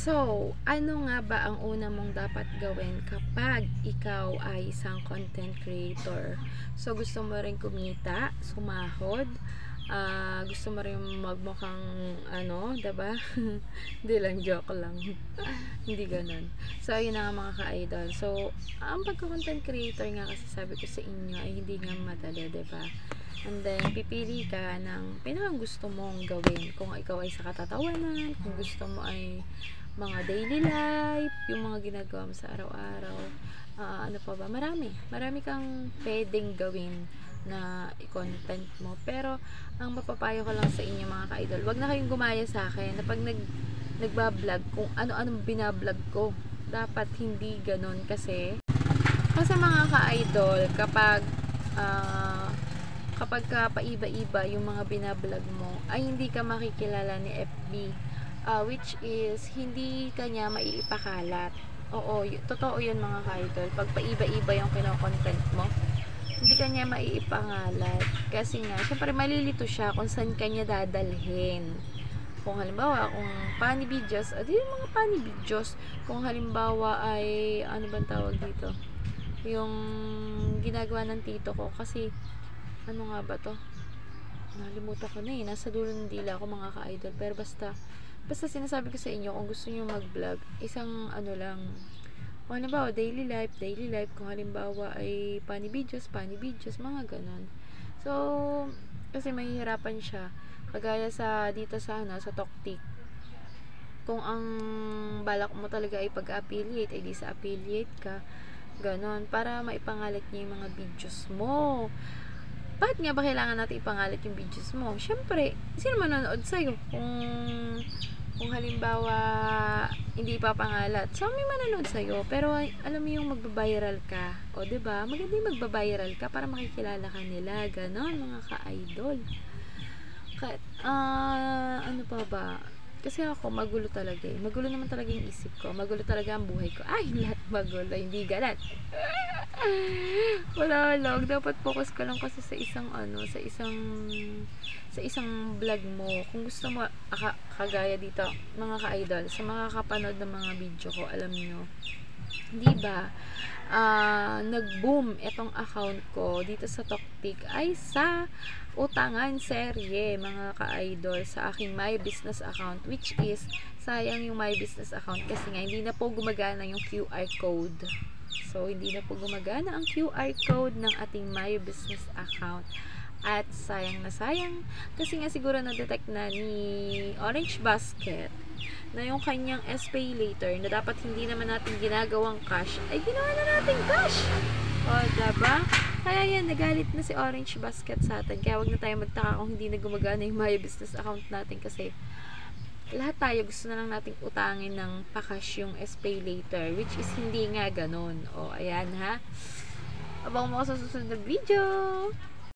So, ano nga ba ang una mong dapat gawin kapag ikaw ay isang content creator? So, gusto mo rin kumita, sumahod, gusto mo rin magmukhang ano, diba? Hindi lang, joke lang. Hindi ganun. So, ayun na nga mga ka-idol. So, ang pagka-content creator nga kasi sabi ko sa inyo ay hindi nga madali, diba? And then, pipili ka ng pinakang gusto mong gawin. Kung ikaw ay sa katatawanan, kung gusto mo ay mga daily life, yung mga ginagawa mo sa araw-araw, ano pa ba, marami kang pwedeng gawin na i-content mo. Pero ang mapapayo ko lang sa inyo mga ka-idol, wag na kayong gumaya sa akin na pag nagbablog kung ano-ano binablog ko. Dapat hindi ganun kasi mga ka-idol, kapag ka paiba-iba yung mga binablog mo, ay hindi ka makikilala ni FB. Which is, hindi kanya maiipakalat. Oo, totoo yun mga ka-idol. Pag paiba-iba yung kino-content mo, hindi kanya maiipangalat. Kasi nga, syempre malilito siya kung saan kanya dadalhin. Kung halimbawa, kung funny videos, di yung mga funny videos. Kung halimbawa ay, ano bang tawag dito? Yung ginagawa ng tito ko. Kasi, ano nga ba to? Nalimutan ko na eh. Nasa dulo ng dila ako mga ka-idol. Pero basta sinasabi ko sa inyo, kung gusto nyo mag-vlog, isang ano lang, kung halimbawa daily life, kung halimbawa ay funny videos, mga ganon. So, kasi mahihirapan siya. Kagaya sa dito sa Toktik. Kung ang balak mo talaga ay pag-affiliate, ay di sa affiliate ka, ganon, para maipangalat niya yung mga videos mo. Bakit nga ba kailangan natin ipangalat yung videos mo? Syempre, sino manonood sa'yo? Kung halimbawa hindi ipapangalat, so may manonood sa'yo, pero alam mo yung magbabiral ka, o diba, maganda yung magbabiral ka para makikilala ka nila, ganon mga ka-idol. Ano pa ba, kasi ako magulo talaga eh, magulo naman talaga yung isip ko, magulo talaga ang buhay ko, ay lahat magulo, hindi galat. Wala lang, dapat focus ka lang kasi sa isang vlog mo. Kung gusto mo, kagaya dito mga ka-idol, sa mga kapanood ng mga video ko, alam nyo, di ba, nag-boom itong account ko dito sa Toktik ay sa utangan serye mga ka-idol sa aking My Business account, which is sayang yung My Business account kasi nga hindi na po gumagana yung QR code. So, hindi na po gumagana ang QR code ng ating My Business account. At sayang na sayang kasi nga siguro na-detect na ni Orange Basket na yung kanyang SPay later na dapat hindi naman natin ginagawang cash ay ginawa na natin cash. O, diba? Kaya yan, nagalit na si Orange Basket sa atin. Kaya wag na tayo magtaka kung hindi na gumagana yung My Business account natin kasi lahat tayo gusto na lang nating utangin ng pa-cash yung SPay later, which is hindi nga ganun. O, ayan ha. Abang mo ako sa susunod na video.